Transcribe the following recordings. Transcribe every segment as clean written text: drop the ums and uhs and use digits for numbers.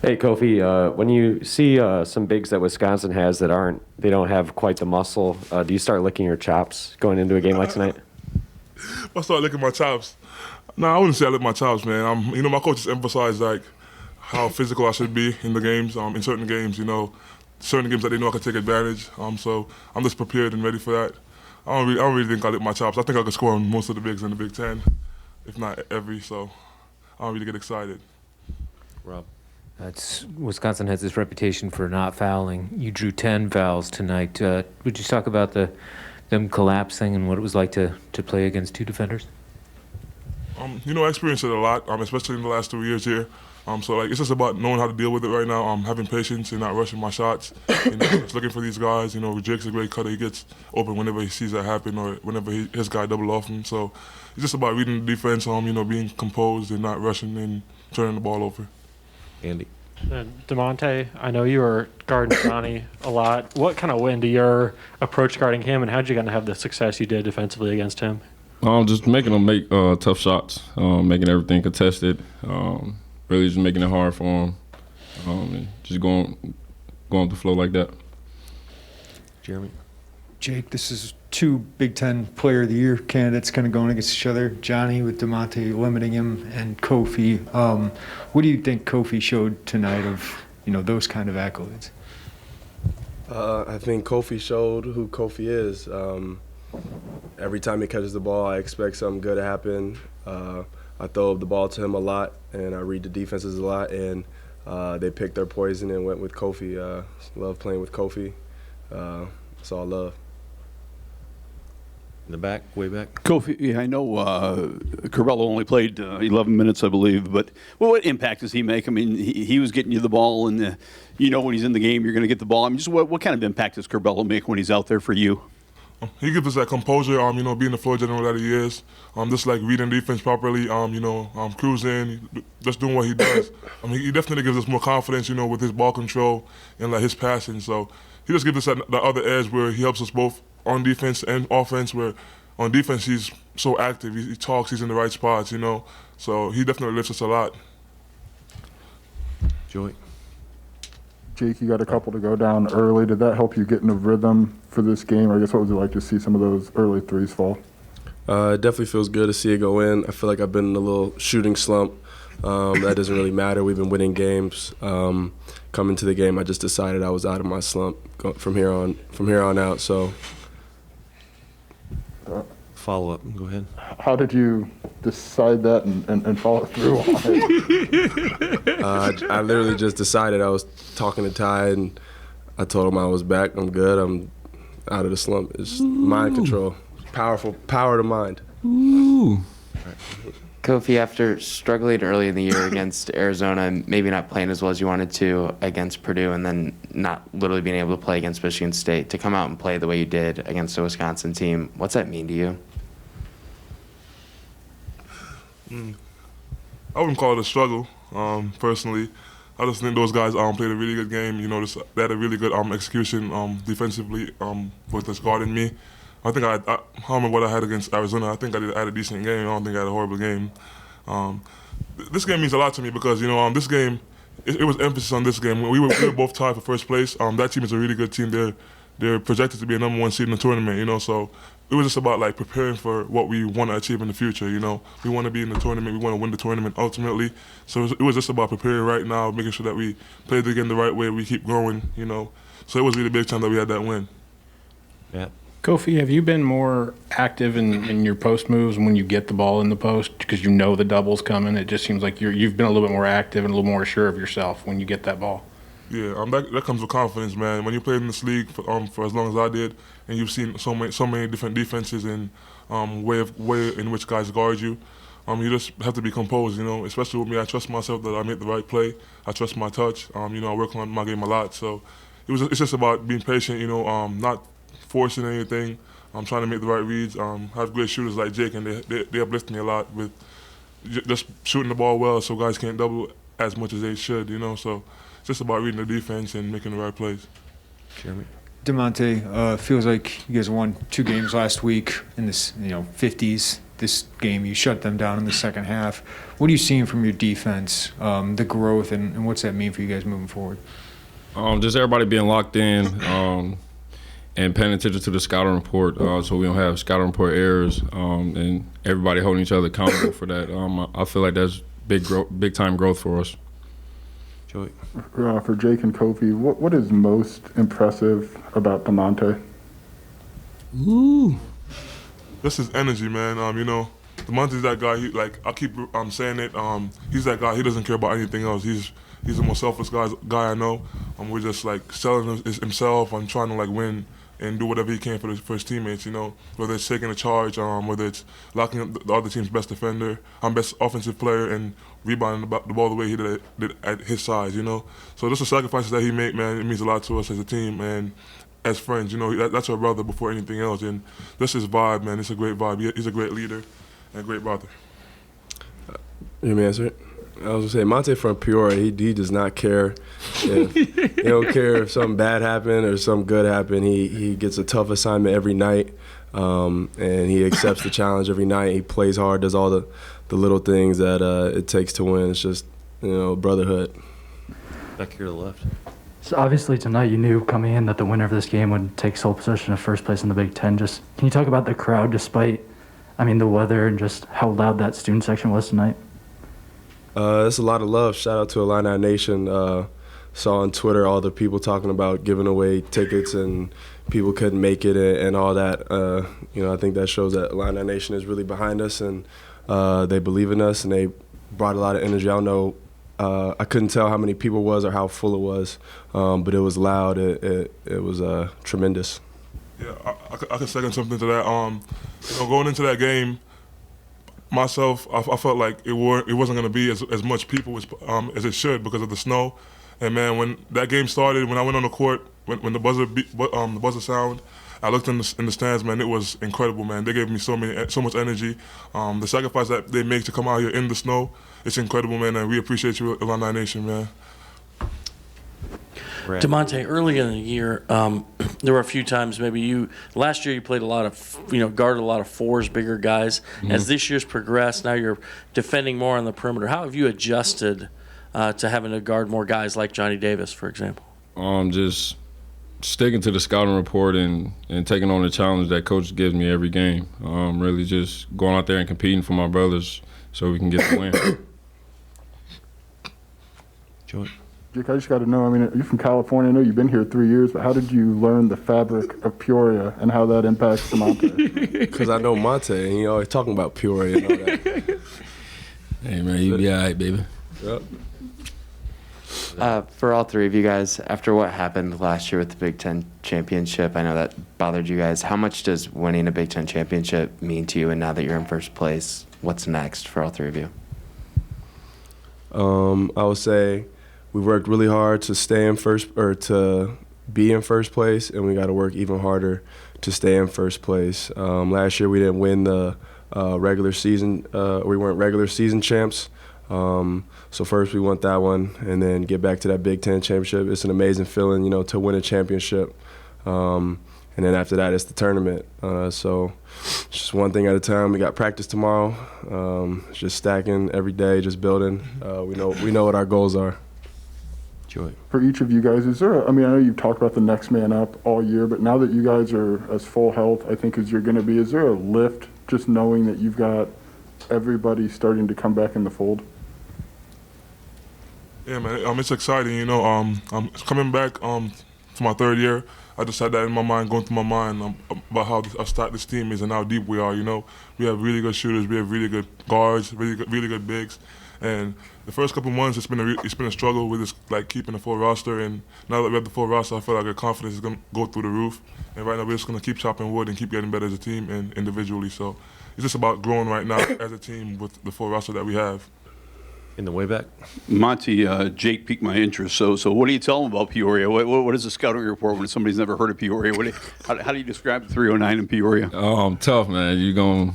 Hey, Kofi, when you see some bigs that Wisconsin has that they don't have quite the muscle, do you start licking your chops going into a game like tonight? I start licking my chops. No, I wouldn't say I lick my chops, man. My coaches emphasize like how physical I should be in the games. In certain games, certain games that they know I can take advantage. So I'm just prepared and ready for that. I don't really think I lick my chops. I think I could score on most of the bigs in the Big Ten, if not every. So I don't really get excited. Rob. Wisconsin has this reputation for not fouling. You drew 10 fouls tonight. Would you talk about them collapsing and what it was like to play against two defenders? I experienced it a lot, especially in the last 2 years here. So it's just about knowing how to deal with it right now. Having patience and not rushing my shots. Just looking for these guys. Jake's a great cutter. He gets open whenever he sees that happen or whenever his guy double off him. So it's just about reading the defense. Being composed and not rushing and turning the ball over. Andy. Da'Monte, I know you were guarding Johnny a lot. What kind of went into your approach guarding him, and how did you kind of have the success you did defensively against him? Just making them make tough shots, making everything contested, really just making it hard for them, and just going with the flow like that. Jeremy. Jake, this is two Big Ten Player of the Year candidates kind of going against each other. Johnny with Da'Monte limiting him, and Kofi. What do you think Kofi showed tonight of those kind of accolades? I think Kofi showed who Kofi is. Every time he catches the ball, I expect something good to happen. I throw the ball to him a lot, and I read the defenses a lot, and they picked their poison and went with Kofi. Love playing with Kofi. That's all love. In the back, way back. Kofi, yeah, I know Curbelo only played 11 minutes, I believe, but what impact does he make? I mean, he was getting you the ball, and when he's in the game, you're going to get the ball. I mean, just what kind of impact does Curbelo make when he's out there for you? He gives us that composure, being the floor general that he is, just like reading defense properly, cruising, just doing what he does. He definitely gives us more confidence, with his ball control and like his passing. So he just gives us that other edge where he helps us both on defense and offense, where on defense he's so active, he talks, he's in the right spots, So he definitely lifts us a lot. Joey. Jake, you got a couple to go down early. Did that help you get in a rhythm for this game? Or I guess what was it like to see some of those early threes fall? It definitely feels good to see it go in. I feel like I've been in a little shooting slump. That doesn't really matter. We've been winning games. Coming to the game, I just decided I was out of my slump from here on out. So. Follow up. Go ahead. How did you decide that and follow through on it? I literally just decided. I was talking to Ty, and I told him I was back. I'm good. I'm out of the slump. It's mind control. Powerful. Power to mind. Ooh. Kofi, after struggling early in the year against Arizona and maybe not playing as well as you wanted to against Purdue, and then not literally being able to play against Michigan State, to come out and play the way you did against a Wisconsin team, what's that mean to you? I wouldn't call it a struggle, personally. I just think those guys played a really good game. They had a really good execution defensively with us guarding me. I think I don't remember what I had against Arizona. I think I had a decent game. I don't think I had a horrible game. This game means a lot to me because, this game, it was emphasis on this game. We were both tied for first place. That team is a really good team. They're projected to be a number one seed in the tournament, so it was just about like preparing for what we want to achieve in the future. We want to be in the tournament. We want to win the tournament ultimately. So it was just about preparing right now, making sure that we play the game the right way. We keep growing. So it was really big time that we had that win. Yeah. Kofi, have you been more active in your post moves when you get the ball in the post because the double's coming? It just seems like you've been a little bit more active and a little more sure of yourself when you get that ball. Yeah, that comes with confidence, man. When you played in this league for as long as I did, and you've seen so many different defenses and way in which guys guard you, you just have to be composed. Especially with me, I trust myself that I make the right play. I trust my touch. I work on my game a lot, so it's just about being patient. Not forcing anything. I'm trying to make the right reads. Have great shooters like Jake, and they uplift me a lot with just shooting the ball well, so guys can't double as much as they should. So. It's just about reading the defense and making the right plays. Jeremy. Da'Monte, feels like you guys won 2 games last week in this 50s this game. You shut them down in the second half. What are you seeing from your defense, the growth, and what's that mean for you guys moving forward? Just everybody being locked in and paying attention to the scouting report, so we don't have scouting report errors, and everybody holding each other accountable for that. I feel like that's big time growth for us. Joey. For Jake and Kofi, what is most impressive about Da'Monte? Ooh. This is energy, man. Da'Monte's that guy. I keep saying it. He's that guy. He doesn't care about anything else. He's the most selfless guy I know. We're just selling himself and trying to win and do whatever he can for his teammates. Whether it's taking a charge, whether it's locking up the other team's best defender, best offensive player, and rebounding the ball the way he did at his size. So just the sacrifices that he made, man, it means a lot to us as a team and as friends. That's our brother before anything else. And this is vibe, man. It's a great vibe. He's a great leader and a great brother. You want me to answer it? I was gonna say, Monte from Peoria, he does not care if he don't care if something bad happened or something good happened. He gets a tough assignment every night, and he accepts the challenge every night. He plays hard, does all the little things that it takes to win. It's just brotherhood. Back here to the left. So obviously tonight you knew coming in that the winner of this game would take sole possession of first place in the Big Ten. Just can you talk about the crowd despite, the weather and just how loud that student section was tonight? It's a lot of love. Shout out to Illini Nation. Saw on Twitter all the people talking about giving away tickets and people couldn't make it and all that. I think that shows that Illini Nation is really behind us and they believe in us and they brought a lot of energy. I don't know. I couldn't tell how many people it was or how full it was, but it was loud. It was tremendous. Yeah, I can second something to that. Going into that game, myself, I felt like it wasn't going to be as much people as it should because of the snow. And man, when that game started, when I went on the court, when the buzzer sound, I looked in the stands, man. It was incredible, man. They gave me so much energy. The sacrifice that they make to come out here in the snow, it's incredible, man. And we appreciate you, Illini Nation, man. Da'Monte, early in the year, there were a few times last year you played a lot of, guarded a lot of fours, bigger guys. Mm-hmm. As this year's progressed, now you're defending more on the perimeter. How have you adjusted to having to guard more guys like Johnny Davis, for example? Just sticking to the scouting report and taking on the challenge that coach gives me every game. Really just going out there and competing for my brothers so we can get the win. Joey. Jake, I just got to know, you're from California. I know you've been here 3 years, but how did you learn the fabric of Peoria and how that impacts Da'Monte? Because I know Monte, and he always talking about Peoria and all that. Hey, man, you be all right, baby. Yep. For all three of you guys, after what happened last year with the Big Ten championship, I know that bothered you guys. How much does winning a Big Ten championship mean to you? And now that you're in first place, what's next for all three of you? I would say we worked really hard to to be in first place, and we got to work even harder to stay in first place. Last year we didn't win the regular season. We weren't regular season champs. So first we want that one, and then get back to that Big Ten championship. It's an amazing feeling, to win a championship. And then after that, it's the tournament. So it's just one thing at a time. We got practice tomorrow. Just stacking every day, just building. We know what our goals are. Joy. For each of you guys, is there I know you've talked about the next man up all year, but now that you guys are as full health, I think, as you're going to be, is there a lift just knowing that you've got everybody starting to come back in the fold? Yeah, man, it's exciting, I'm coming back for my third year. I just had that in my mind, going through my mind about how stacked this team is and how deep we are, We have really good shooters, we have really good guards, really good bigs. And the first couple months, it's been a struggle with just keeping the full roster. And now that we have the full roster, I feel like our confidence is going to go through the roof. And right now, we're just going to keep chopping wood and keep getting better as a team and individually. So it's just about growing right now as a team with the full roster that we have. In the way back. Monty, Jake piqued my interest. So what do you tell them about Peoria? What is the scouting report when somebody's never heard of Peoria? How do you describe the 309 in Peoria? Tough, man.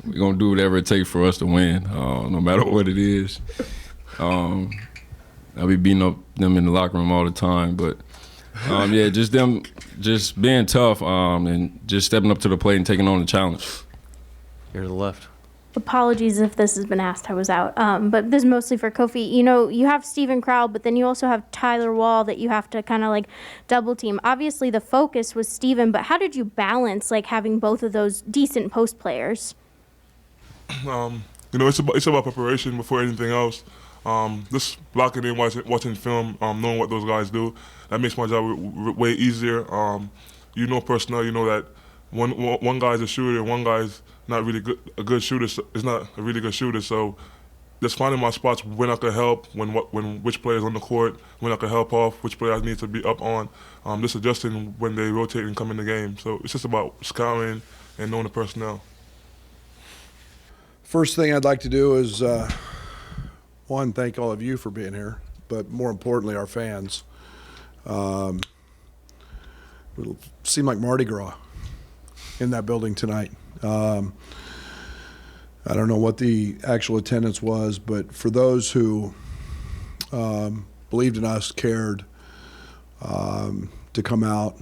We're gonna do whatever it takes for us to win, no matter what it is. I'll be beating up them in the locker room all the time, but just being tough and just stepping up to the plate and taking on the challenge. Here to the left. apologies if this has been asked, I was out. But this is mostly for Kofi. You know, you have Steven Crowell, but then you also have Tyler Wall that you have to kind of like double team. Obviously the focus was Steven, but how did you balance like having both of those decent post players? You know, it's about preparation before anything else. Just blocking in, watching film, knowing what those guys do, that makes my job way easier. You know personnel, you know that one guy's a shooter and one guy's not really a good shooter. Is not a really good shooter. So just finding my spots when I can help, which player's on the court, when I can help off, which player I need to be up on. Just adjusting when they rotate and come in the game. So it's just about scouting and knowing the personnel. First thing I'd like to do is, one, thank all of you for being here, but more importantly, our fans. It'll seem like Mardi Gras in that building tonight. I don't know what the actual attendance was, but for those who believed in us, cared to come out,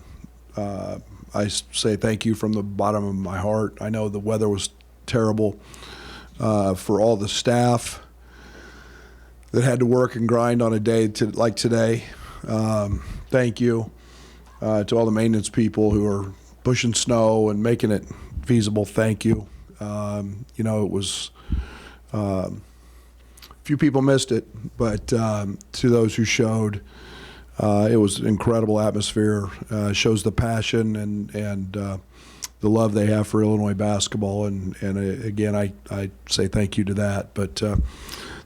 I say thank you from the bottom of my heart. I know the weather was terrible. For all the staff that had to work and grind on a day like today, thank you. To all the maintenance people who are pushing snow and making it feasible, thank you. You know, it was few people missed it, but to those who showed, it was an incredible atmosphere. Shows the passion and the love they have for Illinois basketball, and again, I say thank you to that. But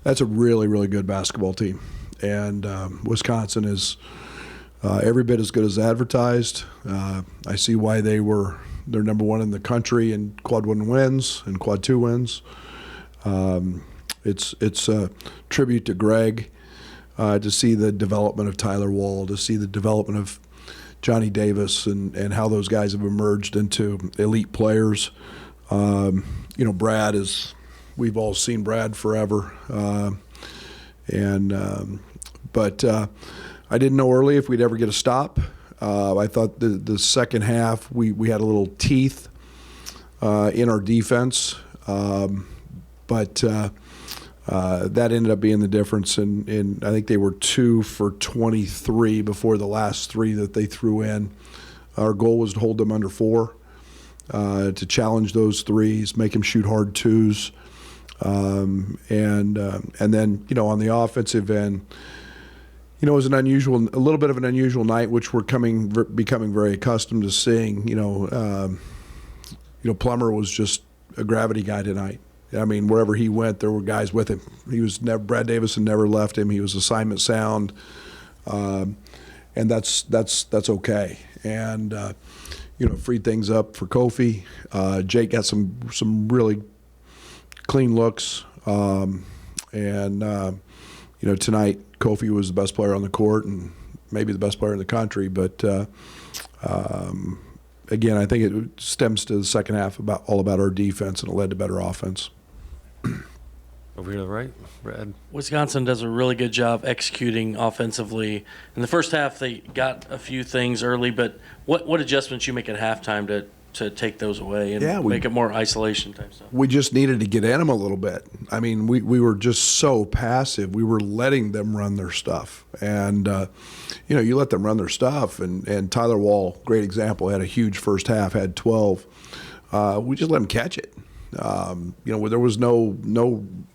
that's a really, really good basketball team, and Wisconsin is every bit as good as advertised. I see why they're number one in the country in quad 1 wins and quad 2 wins. It's a tribute to Greg to see the development of Tyler Wall, to see the development of Johnny Davis and how those guys have emerged into elite players. You know, Brad we've all seen Brad forever. But I didn't know early if we'd ever get a stop. I thought the second half we had a little teeth in our defense. But that ended up being the difference, and I think they were 2 for 23 before the last 3 that they threw in. Our goal was to hold them under 4, to challenge those threes, make them shoot hard 2s, and then, you know, on the offensive end, you know, it was a little bit of an unusual night, which we're becoming very accustomed to seeing. You know, Plummer was just a gravity guy tonight. I mean, wherever he went, there were guys with him. Brad Davison never left him. He was assignment sound, and that's okay. And you know, freed things up for Kofi. Jake got some really clean looks, and you know, tonight Kofi was the best player on the court and maybe the best player in the country. But again, I think it stems to the second half all about our defense, and it led to better offense. Over here to the right, Brad. Wisconsin does a really good job executing offensively. In the first half, they got a few things early, but what adjustments you make at halftime to take those away and make it more isolation type stuff? We just needed to get in them a little bit. I mean, we were just so passive. We were letting them run their stuff. And, you know, you let them run their stuff, and Tyler Wall, great example, had a huge first half, had 12. We just let him catch it. You know, there was no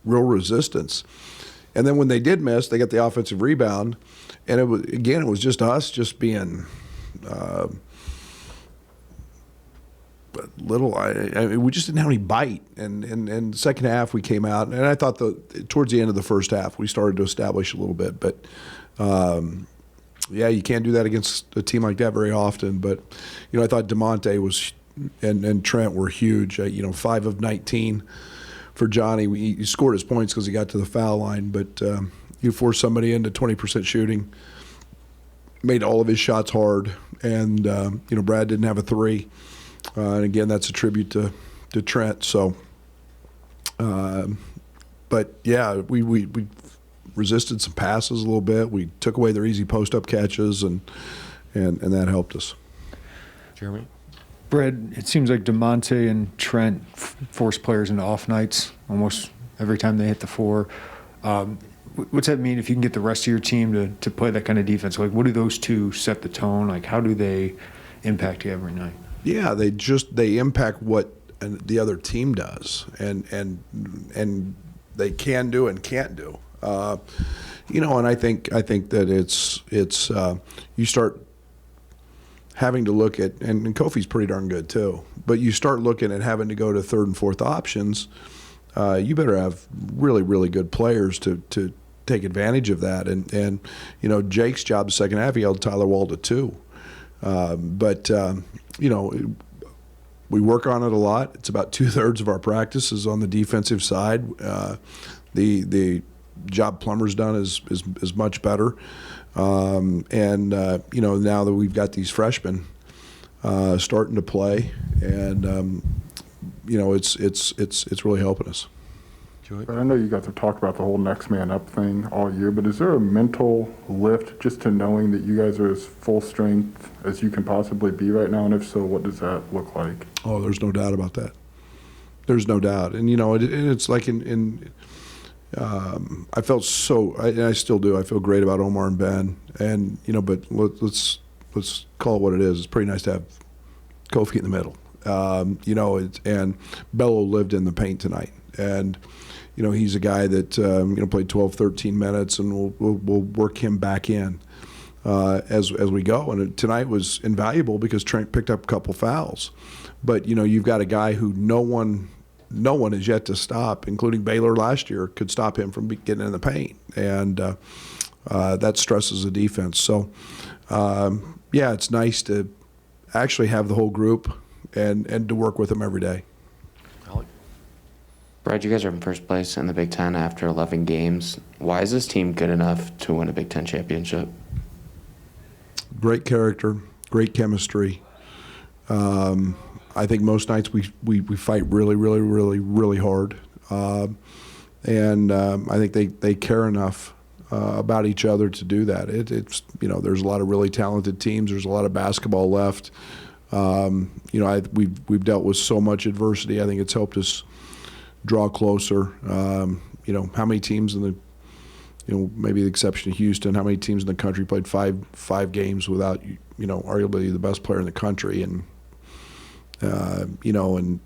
real resistance. And then when they did miss, they got the offensive rebound, and it was just us just being little. I mean, we just didn't have any bite. And the second half we came out, and I thought towards the end of the first half we started to establish a little bit. But yeah, you can't do that against a team like that very often. But you know, I thought Da'Monte was. And Trent were huge. You know, 5 of 19 for Johnny. He scored his points because he got to the foul line, but you forced somebody into 20% shooting, made all of his shots hard, and you know, Brad didn't have a 3. And again, that's a tribute to Trent. So, but yeah, we resisted some passes a little bit. We took away their easy post-up catches, and that helped us. Jeremy? Brad, it seems like Da'Monte and Trent force players into off nights almost every time they hit the floor. What's that mean if you can get the rest of your team to play that kind of defense? Like, what do those two set the tone? Like, how do they impact you every night? Yeah, they impact what the other team does, and they can do and can't do. And I think that it's you start having to look at, and Kofi's pretty darn good too, but you start looking at having to go to third and fourth options. You better have really, really good players to take advantage of that. And Jake's job the second half, he held Tyler Wall to 2. We work on it a lot. It's about 2/3 of our practice is on the defensive side. The job Plummer's done is much better. Now that we've got these freshmen starting to play, and it's really helping us. But I know you guys have talked about the whole next man up thing all year, but is there a mental lift just to knowing that you guys are as full strength as you can possibly be right now? And if so, what does that look like? Oh, there's no doubt about that. There's no doubt. And, it's like I felt and I still do, I feel great about Omar and Ben. And, but let's call it what it is. It's pretty nice to have Kofi in the middle. And Bello lived in the paint tonight. And, he's a guy that, played 12, 13 minutes, and we'll work him back in as we go. And tonight was invaluable because Trent picked up a couple fouls. But, you've got a guy who no one is yet to stop, including Baylor last year, could stop him from getting in the paint. And that stresses the defense. So, it's nice to actually have the whole group and to work with them every day. Brad, you guys are in first place in the Big Ten after 11 games. Why is this team good enough to win a Big Ten championship? Great character, great chemistry. I think most nights we fight really, really, really, really hard. I think they care enough about each other to do that. It's there's a lot of really talented teams. There's a lot of basketball left. We've dealt with so much adversity. I think it's helped us draw closer. How many teams in the, maybe the exception of Houston, how many teams in the country played five games without, arguably the best player in the country, and and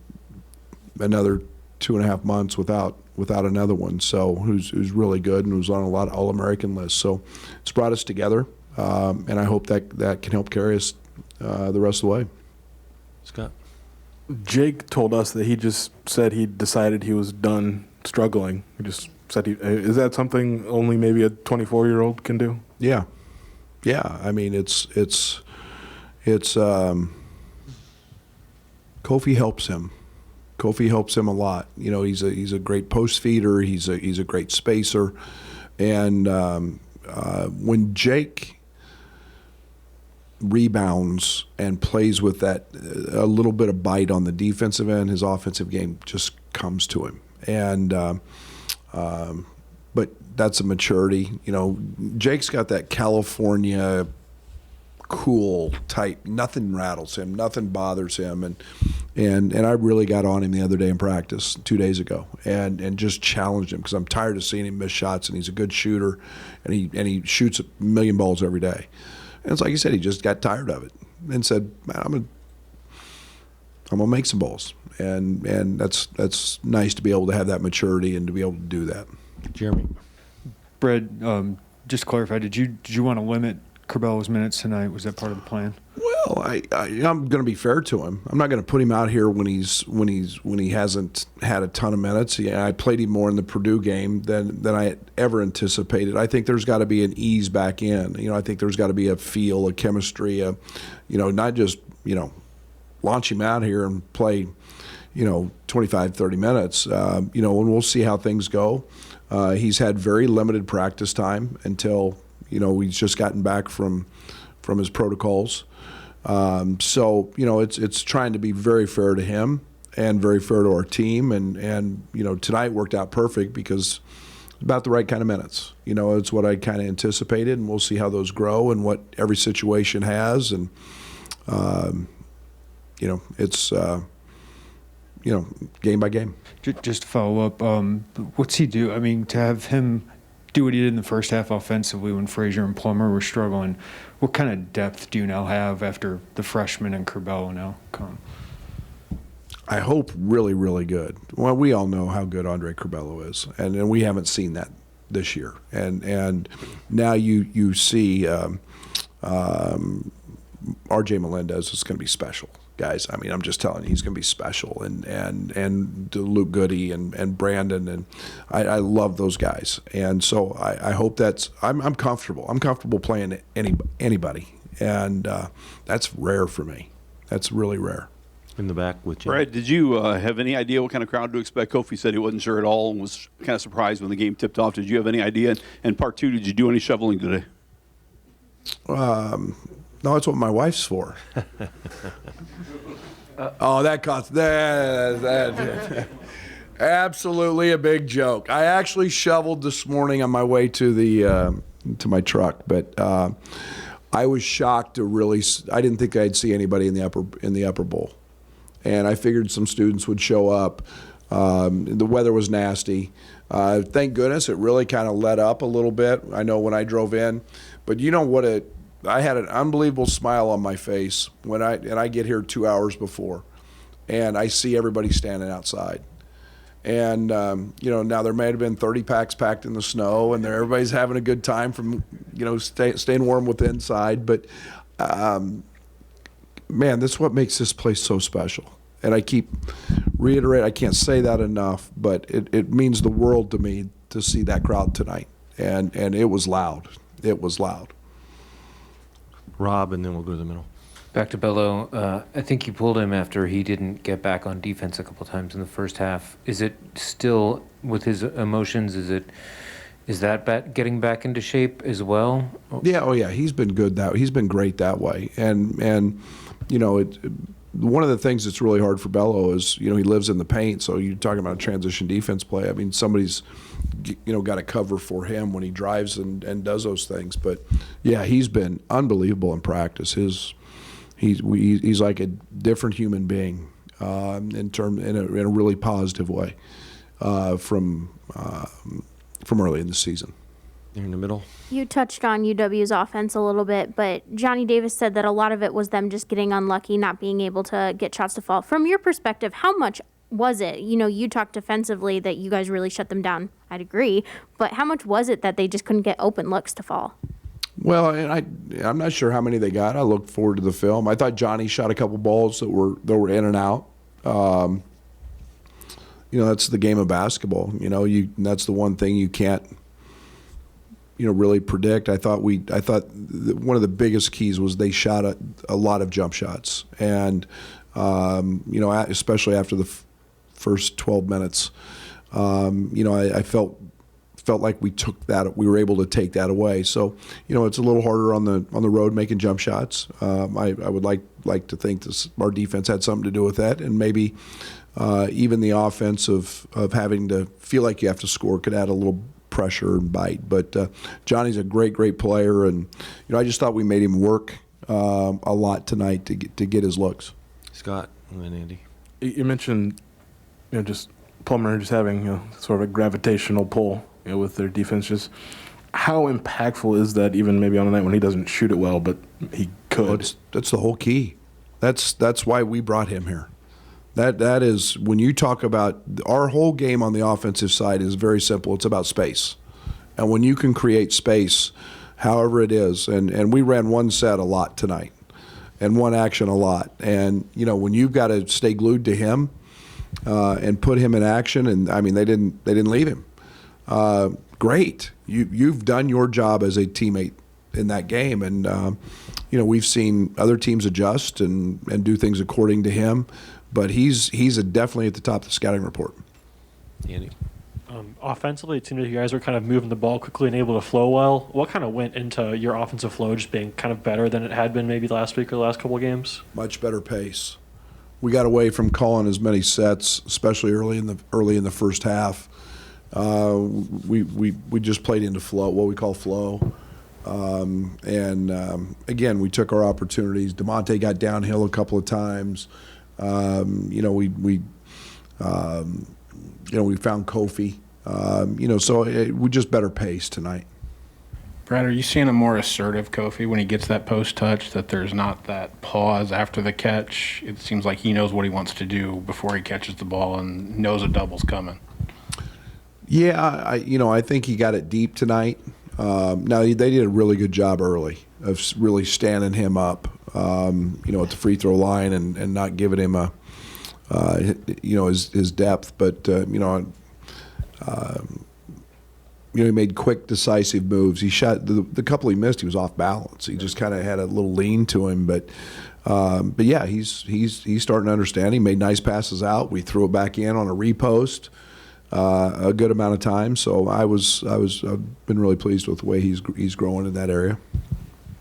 another 2.5 months without another one. So who's really good and who's on a lot of All-American lists. So it's brought us together, and I hope that can help carry us the rest of the way. Scott? Jake told us that he just said he decided he was done struggling. He just said is that something only maybe a 24-year-old can do? Yeah. I mean, it's Kofi helps him. Kofi helps him a lot. He's a great post feeder. He's a great spacer, and when Jake rebounds and plays with that a little bit of bite on the defensive end, his offensive game just comes to him. And but that's a maturity. Jake's got that California cool type. Nothing rattles him, nothing bothers him, and I really got on him the other day in practice 2 days ago and just challenged him because I'm tired of seeing him miss shots, and he's a good shooter, and he shoots a million balls every day. And it's like you said, he just got tired of it and said, "Man, I'm gonna make some balls," and that's nice to be able to have that maturity and to be able to do that. Jeremy, Brad, just to clarify, did you want to limit Curbelo's minutes tonight? Was that part of the plan? Well, I'm going to be fair to him. I'm not going to put him out here when he hasn't had a ton of minutes. Yeah, I played him more in the Purdue game than I ever anticipated. I think there's got to be an ease back in. I think there's got to be a feel, a chemistry, not just launch him out here and play 25, 30 minutes. And we'll see how things go. He's had very limited practice time until he's just gotten back from his protocols. So it's trying to be very fair to him and very fair to our team. And tonight worked out perfect because about the right kind of minutes. It's what I kind of anticipated, and we'll see how those grow and what every situation has. And it's game by game. Just to follow up, what's he do? I mean, to have him do what he did in the first half offensively when Frazier and Plummer were struggling, what kind of depth do you now have after the freshman and Curbelo now come? I hope really, really good. Well, we all know how good Andre Curbelo is, and we haven't seen that this year. And now you see R.J. Melendez is going to be special, guys. I mean, I'm just telling you, he's going to be special. And Luke Goody and Brandon, and I love those guys. And so I hope I'm comfortable. I'm comfortable playing anybody, and that's rare for me. That's really rare. In the back with Jim. Brad, did you have any idea what kind of crowd to expect? Kofi said he wasn't sure at all and was kind of surprised when the game tipped off. Did you have any idea? And part two, did you do any shoveling today? No, that's what my wife's for. That cost that. Absolutely a big joke. I actually shoveled this morning on my way to to my truck, but I was shocked to I didn't think I'd see anybody in the upper bowl. And I figured some students would show up. The weather was nasty. Thank goodness it really kind of let up a little bit. I know when I drove in, but you know what? I had an unbelievable smile on my face when I get here 2 hours before, and I see everybody standing outside. And now there may have been 30 packs packed in the snow, and everybody's having a good time from staying warm with inside. But man, this is what makes this place so special. And I keep reiterating, I can't say that enough, but it means the world to me to see that crowd tonight. And it was loud. It was loud. Rob, and then we'll go to the middle. Back to Bello. I think you pulled him after he didn't get back on defense a couple times in the first half. Is it still, with his emotions, is that getting back into shape as well? Yeah, oh yeah, he's been good he's been great that way. And one of the things that's really hard for Bello is, he lives in the paint, so you're talking about a transition defense play. I mean, somebody's, got to cover for him when he drives and does those things. But, yeah, he's been unbelievable in practice. He's like a different human being in a really positive way from early in the season. You're in the middle. You touched on UW's offense a little bit, but Johnny Davis said that a lot of it was them just getting unlucky, not being able to get shots to fall. From your perspective, how much was it? You talked defensively that you guys really shut them down. I'd agree. But how much was it that they just couldn't get open looks to fall? Well, and I'm not sure how many they got. I looked forward to the film. I thought Johnny shot a couple balls that were in and out. That's the game of basketball. That's the one thing you can't really predict. I thought one of the biggest keys was they shot a lot of jump shots, and especially after the first 12 minutes, I felt like we were able to take that away. So it's a little harder on the road making jump shots. I would like to think our defense had something to do with that, and maybe even the offense of having to feel like you have to score could add a little pressure and bite. But Johnny's a great player, and I just thought we made him work a lot tonight to get his looks. Scott and then Andy. You mentioned just Plummer just having sort of a gravitational pull with their defense. Just how impactful is that, even maybe on a night when he doesn't shoot it well, but he could? That's the whole key. That's why we brought him here. That is, when you talk about our whole game on the offensive side is very simple. It's about space. And when you can create space, however it is, and we ran one set a lot tonight and one action a lot. And, when you've got to stay glued to him and put him in action, and I mean, they didn't leave him. Great. You've done your job as a teammate in that game. And, we've seen other teams adjust and do things according to him. But he's definitely at the top of the scouting report. Andy? Offensively, it seemed like you guys were kind of moving the ball quickly and able to flow well. What kind of went into your offensive flow just being kind of better than it had been maybe last week or the last couple of games? Much better pace. We got away from calling as many sets, especially early in the first half. We just played into flow, what we call flow, Again, we took our opportunities. Da'Monte got downhill a couple of times. We found Kofi. So we just better pace tonight. Brad, are you seeing a more assertive Kofi when he gets that post touch, that there's not that pause after the catch? It seems like he knows what he wants to do before he catches the ball and knows a double's coming. Yeah, I think he got it deep tonight. Now, they did a really good job early of really standing him up, at the free throw line and not giving him his depth. But, he made quick, decisive moves. He shot the couple he missed. He was off balance. He just kind of had a little lean to him. But yeah, he's starting to understand. He made nice passes out. We threw it back in on a repost a good amount of time. So I've been really pleased with the way he's growing in that area.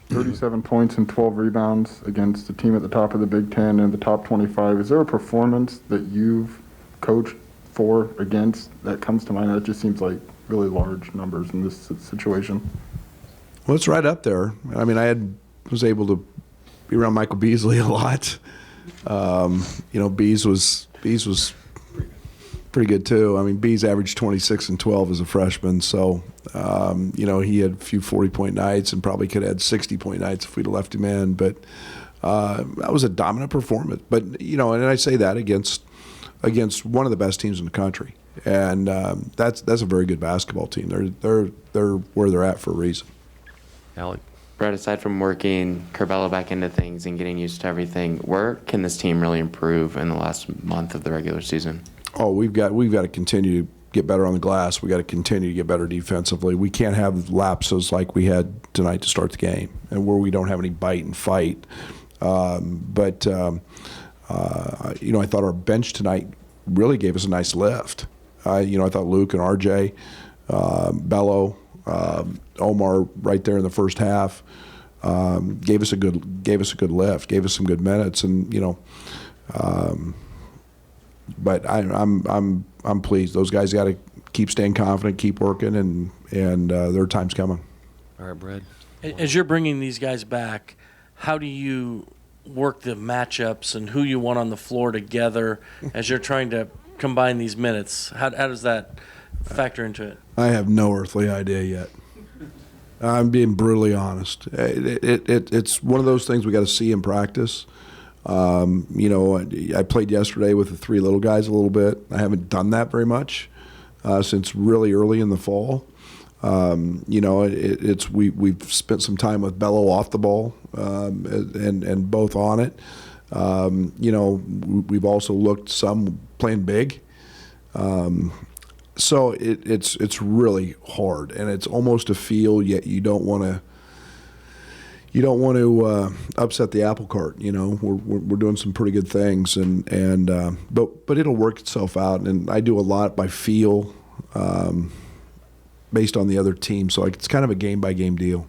37 points and 12 rebounds against the team at the top of the Big Ten and the top 25. Is there a performance that you've coached for, against, that comes to mind? That just seems like really large numbers in this situation. Well, it's right up there. I mean, was able to be around Michael Beasley a lot. Bees was pretty good too. I mean, Bees averaged 26 and 12 as a freshman, so he had a few 40-point nights and probably could have had 60-point nights if we'd have left him in. But that was a dominant performance. But and I say that against one of the best teams in the country, and that's a very good basketball team. They're where they're at for a reason. Alec. Brett, aside from working Curbelo back into things and getting used to everything, where can this team really improve in the last month of the regular season? Oh, we've got to continue to get better on the glass. We got to continue to get better defensively. We can't have lapses like we had tonight to start the game, and where we don't have any bite and fight. I thought our bench tonight really gave us a nice lift. I thought Luke and RJ, Bello, Omar right there in the first half gave us a good lift, gave us some good minutes, and but I'm pleased. Those guys got to keep staying confident, keep working, and their time's coming. All right, Brad. As you're bringing these guys back, how do you work the matchups and who you want on the floor together as you're trying to combine these minutes? How does that factor into it? I have no earthly idea yet. I'm being brutally honest. It's one of those things we got to see in practice. I played yesterday with the three little guys a little bit. I haven't done that very much since really early in the fall. We've spent some time with Bello off the ball and both on it. We've also looked some playing big. So it's really hard, and it's almost a feel. Yet you don't want to upset the apple cart. We're doing some pretty good things, but it'll work itself out. And I do a lot by feel, based on the other team. So it's kind of a game by game deal.